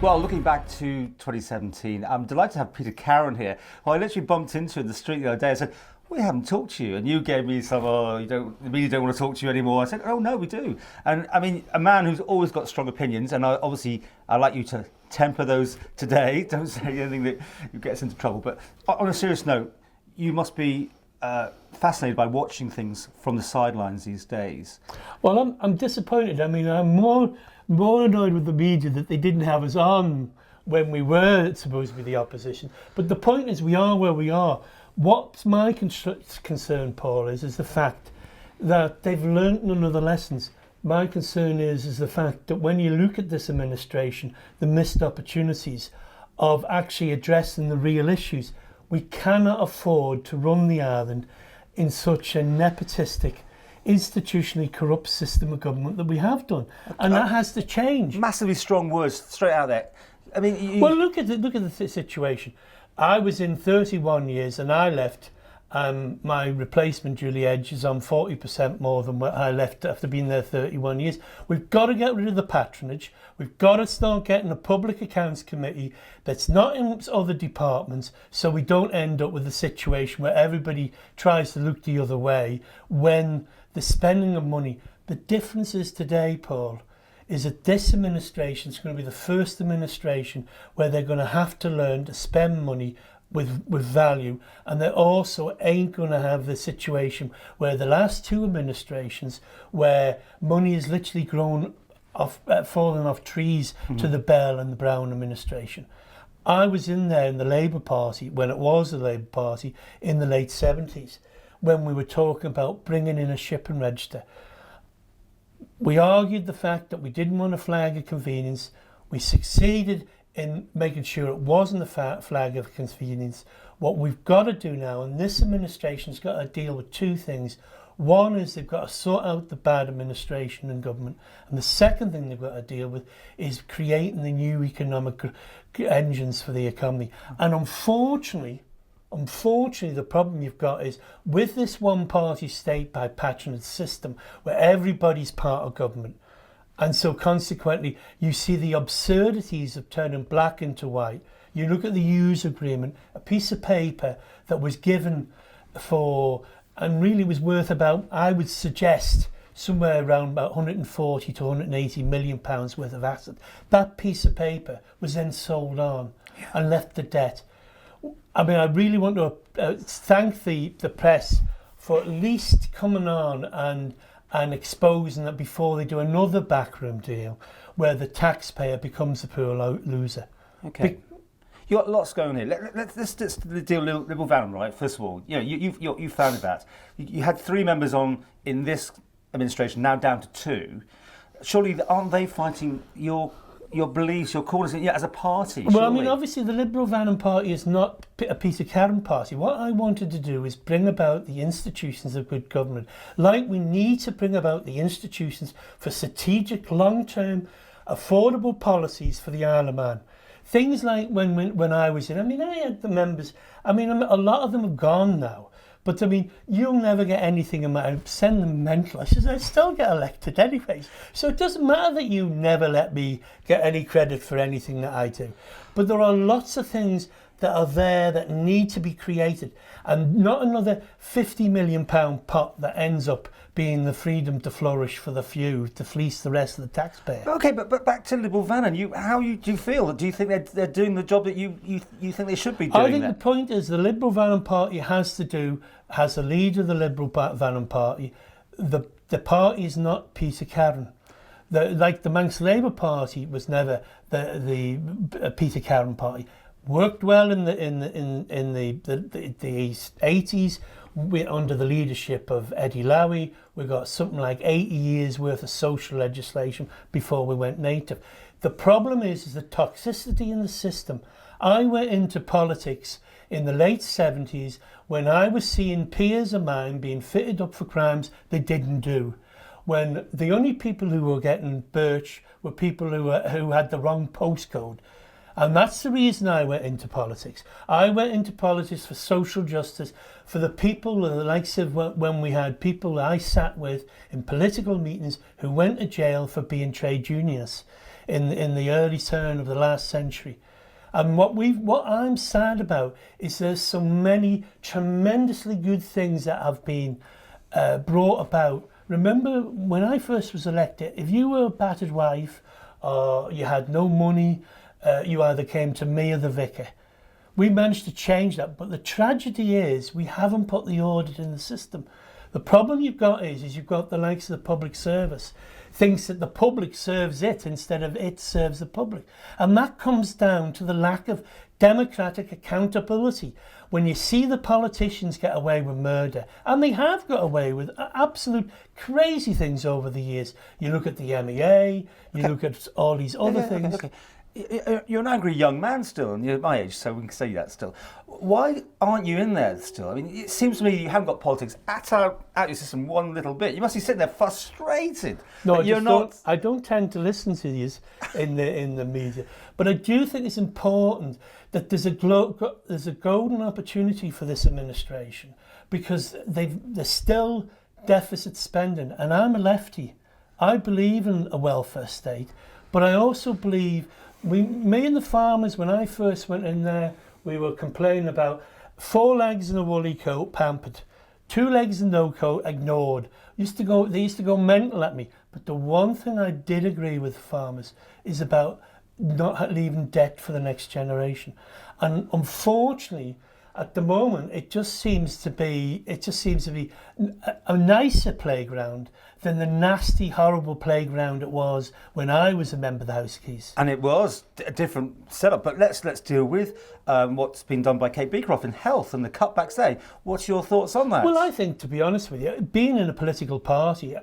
Well, looking back to 2017, I'm delighted to have Peter Karran here, who I literally bumped into in the street the other day. I said, we haven't talked to you. And you gave me some, the media don't want to talk to you anymore. I said, oh, no, we do. And I mean, a man who's always got strong opinions, and I'd like you to temper those today. Don't say anything that gets us into trouble. But on a serious note, you must be fascinated by watching things from the sidelines these days. Well, I'm disappointed. I mean, I'm more annoyed with the media that they didn't have us on when we were supposed to be the opposition. But the point is, we are where we are. What's my concern, Paul, is the fact that they've learnt none of the lessons. My concern is the fact that when you look at this administration, the missed opportunities of actually addressing the real issues. We cannot afford to run the island in such a nepotistic, institutionally corrupt system of government that we have done, and that has to change. Massively strong words straight out there. I mean, well, look at the situation. I was in 31 years, and I left. My replacement, Julie Edge, is on 40% more than what I left after being there 31 years. We've got to get rid of the patronage. We've got to start getting a public accounts committee that's not in other departments, so we don't end up with a situation where everybody tries to look the other way when the spending of money. The difference is today, Paul, is that this administration is going to be the first administration where they're going to have to learn to spend money with value, and they also ain't going to have the situation where the last two administrations where money is literally grown off, falling off trees to the Bell and the Brown administration. I was in there in the Labour Party, when it was the Labour Party, in the late 70s, when we were talking about bringing in a shipping register. We argued the fact that we didn't want a flag of convenience. We succeeded in making sure it wasn't a flag of convenience. What we've got to do now, and this administration's got to deal with two things. One is they've got to sort out the bad administration and government, and the second thing they've got to deal with is creating the new economic engines for the economy. And unfortunately, the problem you've got is with this one-party state by patronage system where everybody's part of government. And so consequently, you see the absurdities of turning black into white. You look at the use agreement, a piece of paper that was given for, and really was worth about, I would suggest, somewhere around about 140 to 180 million pounds worth of assets. That piece of paper was then sold on and left the debt. I mean, I really want to thank the press for at least coming on and exposing that before they do another backroom deal where the taxpayer becomes the poor loser. Okay. You got lots going on here. Let's deal with Liberal Vannin, right? First of all, you founded that. You had three members on in this administration, now down to two. Surely, aren't they fighting your beliefs, your causes, as a party? Well, surely? I mean, obviously the Liberal Vannin Party is not a Peter Karran party. What I wanted to do is bring about the institutions of good government. Like we need to bring about the institutions for strategic, long-term, affordable policies for the Isle of Man. Things like when I was in, I mean, I had the members, I mean, a lot of them have gone now. But I mean, you'll never get anything in my, send them mental. I said, I still get elected anyways. So it doesn't matter that you never let me get any credit for anything that I do. But there are lots of things that are there that need to be created, and not another £50 million pot that ends up being the freedom to flourish for the few, to fleece the rest of the taxpayer. Okay, but back to Liberal Vannin. Do you feel? Do you think they're doing the job that you think they should be doing? I think the point is the Liberal Vannin Party has a leader of the Liberal Vannin Party. The party is not Peter Karran. Like the Manx Labour Party was never the Peter Karran party. Worked well in the 80s under the leadership of Eddie Lowy. We got something like 80 years worth of social legislation before we went native. The problem is the toxicity in the system. I went into politics in the late 70s when I was seeing peers of mine being fitted up for crimes they didn't do. When the only people who were getting birch were people who had the wrong postcode. And that's the reason I went into politics. I went into politics for social justice, for the people, the likes of when we had people I sat with in political meetings who went to jail for being trade unionists in the early turn of the last century. And what I'm sad about is there's so many tremendously good things that have been brought about. Remember when I first was elected, if you were a battered wife or you had no money, you either came to me or the vicar. We managed to change that, but the tragedy is we haven't put the audit in the system. The problem you've got is you've got the likes of the public service thinks that the public serves it instead of it serves the public. And that comes down to the lack of democratic accountability. When you see the politicians get away with murder, and they have got away with absolute crazy things over the years. You look at the MEA, you look at all these other things. Okay. You're an angry young man still, and you're my age, so we can say that still. Why aren't you in there still? I mean, it seems to me you haven't got politics out your system one little bit. You must be sitting there frustrated. No, I don't tend to listen to these in the media, but I do think it's important that there's a golden opportunity for this administration, because they're still deficit spending, and I'm a lefty. I believe in a welfare state, but I also believe me and the farmers, when I first went in there, we were complaining about 4 legs in a woolly coat, pampered, 2 legs and no coat, ignored. They used to go mental at me. But the one thing I did agree with the farmers is about not leaving debt for the next generation. And unfortunately, at the moment, it just seems to be a nicer playground than the nasty, horrible playground it was when I was a member of the House of Keys. And it was a different setup. But let's deal with what's been done by Kate Beecroft in health and the cutbacks there. What's your thoughts on that? Well, I think, to be honest with you, being in a political party,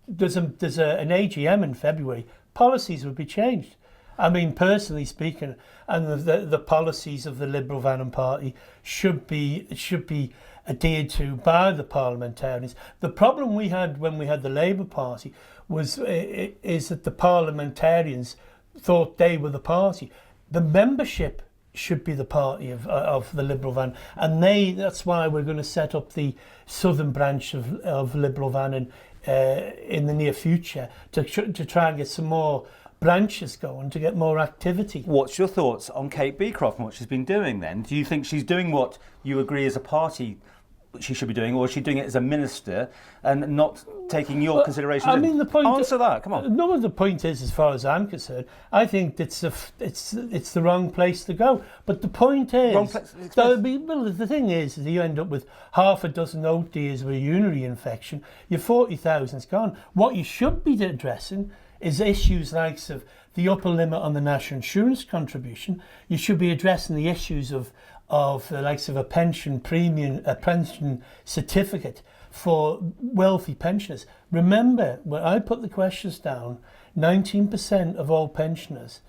there's an AGM in February. Policies would be changed. I mean, personally speaking, and the policies of the Liberal Vannin Party should be adhered to by the parliamentarians. The problem we had when we had the Labour Party is that the parliamentarians thought they were the party. The membership should be the party of the Liberal Vannin, and that's why we're going to set up the southern branch of Liberal Vannin in the near future to try and get some more branches going, to get more activity. What's your thoughts on Kate Beecroft and what she's been doing then? Do you think she's doing what you agree as a party she should be doing, or is she doing it as a minister and not taking your considerations? I mean, the point. Answer that. Come on. No, the point is, as far as I'm concerned, I think it's the wrong place to go. But the point is, the thing is, you end up with half a dozen old dears with a urinary infection. Your 40,000's gone. What you should be addressing is issues like the upper limit on the national insurance contribution. You should be addressing the issues of the likes of a pension premium, a pension certificate for wealthy pensioners. Remember, when I put the questions down, 19% of all pensioners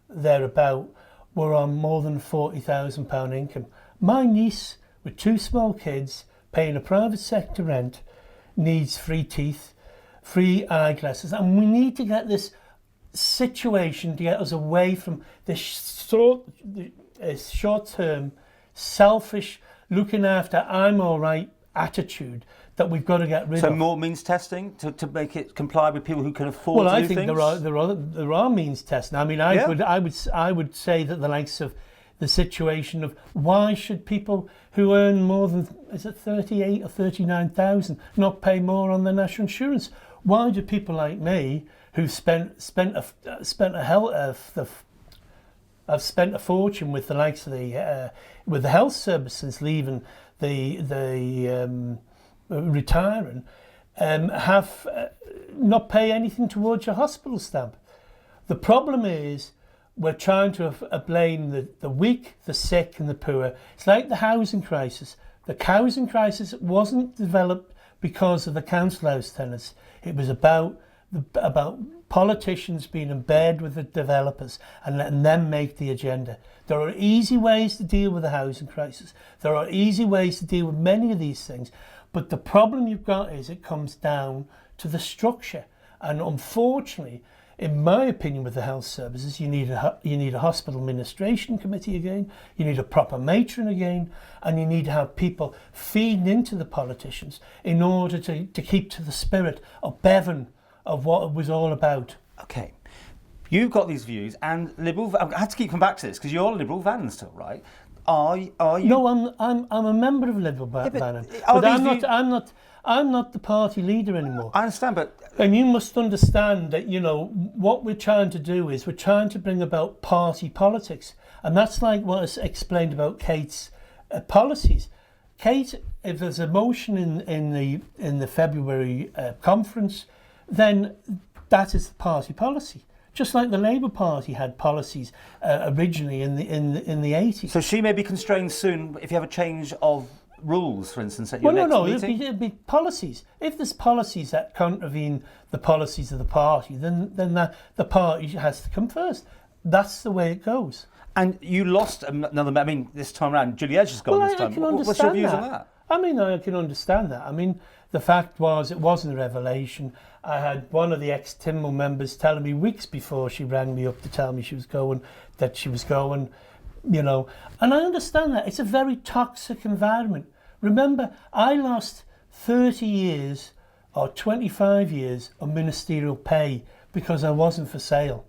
thereabout were on more than £40,000 income. My niece, with 2 small kids, paying a private sector rent, needs free teeth, free eyeglasses, and we need to get this situation to get us away from this short-term, selfish, looking after I'm all right attitude that we've got to get rid of. So more means testing to make it comply with people who can afford to do things? Well, I think there are means testing. I mean, I would say that the likes of the situation of why should people who earn more than 38 or 39,000 not pay more on their national insurance? Why do people like me, who've spent a fortune with the likes of with the health service since leaving the retiring, have not pay anything towards your hospital stamp? The problem is we're trying to blame the weak, the sick, and the poor. It's like the housing crisis. The housing crisis wasn't developed because of the council house tenants. It was about politicians being in bed with the developers and letting them make the agenda. There are easy ways to deal with the housing crisis. There are easy ways to deal with many of these things. But the problem you've got is it comes down to the structure. And unfortunately, in my opinion, with the health services, you need a hospital administration committee again, you need a proper matron again, and you need to have people feeding into the politicians in order to keep to the spirit of Bevan, of what it was all about. Okay, you've got these views, and Liberal. I have to keep coming back to this because you're Liberal Vannin still, right? Are you? No, I'm a member of Liberal Vannin, but I'm not the party leader anymore. I understand, but and you must understand that, you know, what we're trying to do is we're trying to bring about party politics, and that's like what is explained about Kate's policies. Kate, if there's a motion in the February conference, then that is the party policy. Just like the Labour Party had policies originally in the 80s. So she may be constrained soon if you have a change of rules, for instance, at your next meeting? It'd be policies. If there's policies that contravene the policies of the party, then the party has to come first. That's the way it goes. And you lost another. I mean, this time around, Julie Edge has gone this time. What's your views on that? I mean, I can understand that. I mean, the fact was, it wasn't a revelation. I had one of the ex-Timmo members telling me weeks before she rang me up to tell me that she was going, you know. And I understand that. It's a very toxic environment. Remember, I lost 30 years or 25 years of ministerial pay because I wasn't for sale.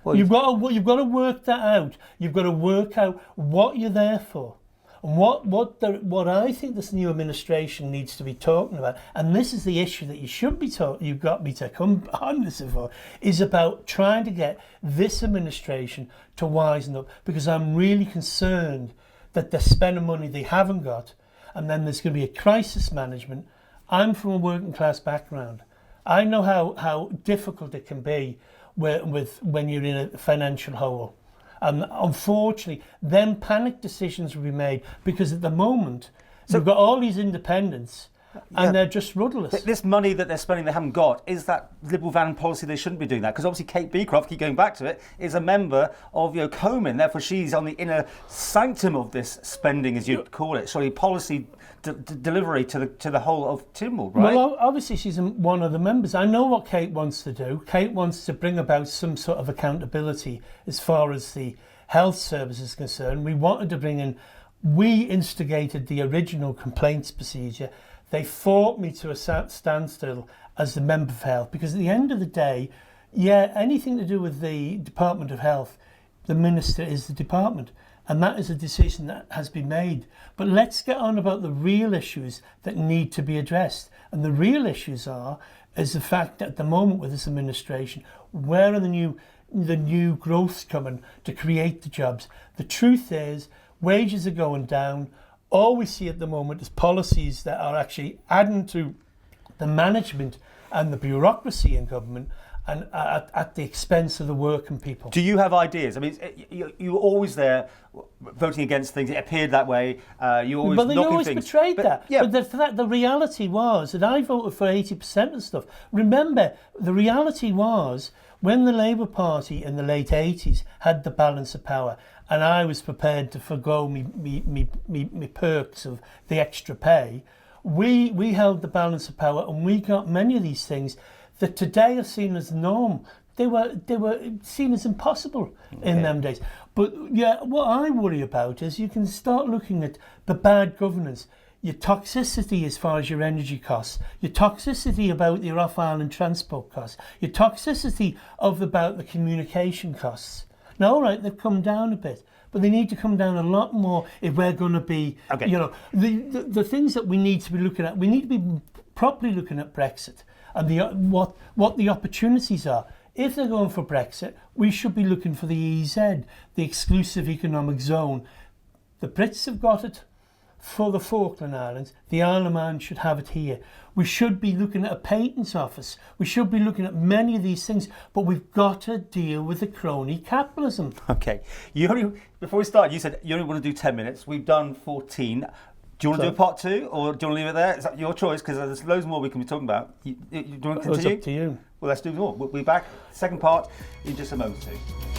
Well, you've got to work that out. You've got to work out what you're there for. And what I think this new administration needs to be talking about, and this is the issue that you've got me to come on this for, is about trying to get this administration to wisen up, because I'm really concerned that they're spending money they haven't got, and then there's going to be a crisis management. I'm from a working class background. I know how difficult it can be when you're in a financial hole. And unfortunately, then panic decisions will be made, because at the moment, we've got all these independents and they're just rudderless. This money that they're spending they haven't got, is that Liberal Vannin policy they shouldn't be doing that? Because obviously Kate Beecroft, keep going back to it, is a member of Comin, therefore she's on the inner sanctum of this spending, as you'd call it, sorry, policy delivery to the whole of Tynwald, right? Well, obviously she's one of the members. I know what Kate wants to do. Kate wants to bring about some sort of accountability as far as the health service is concerned. We instigated the original complaints procedure. They fought me to a standstill as the member for health, because at the end of the day, anything to do with the Department of Health, the minister is the department. And that is a decision that has been made. But let's get on about the real issues that need to be addressed. And the real issues is the fact that at the moment with this administration, where are the new growths coming to create the jobs? The truth is, wages are going down. All we see at the moment is policies that are actually adding to the management and the bureaucracy in government, and at the expense of the working people. Do you have ideas? I mean, you were always there voting against things. It appeared that way. You always But they always things. portrayed that. Yeah. But the reality was that I voted for 80% of stuff. Remember, the reality was when the Labour Party in the late 80s had the balance of power, and I was prepared to forgo me perks of the extra pay, we held the balance of power, and we got many of these things that today are seen as the norm. They were seen as impossible in them days. But what I worry about is you can start looking at the bad governance, your toxicity as far as your energy costs, your toxicity about your off-island transport costs, your toxicity about the communication costs. Now, all right, they've come down a bit, but they need to come down a lot more if we're going to be, the things that we need to be looking at. We need to be properly looking at Brexit and what the opportunities are. If they're going for Brexit, we should be looking for the EEZ, the Exclusive Economic Zone. The Brits have got it for the Falkland Islands. The Isle of Man should have it here. We should be looking at a patents office. We should be looking at many of these things, but we've got to deal with the crony capitalism. Okay. Before we start, you said you only want to do 10 minutes. We've done 14. Do you want to do a part 2, or do you want to leave it there? Is that your choice? Because there's loads more we can be talking about. Do you want to continue? It's up to you. Well, let's do more. We'll be back. Second part in just a moment or two.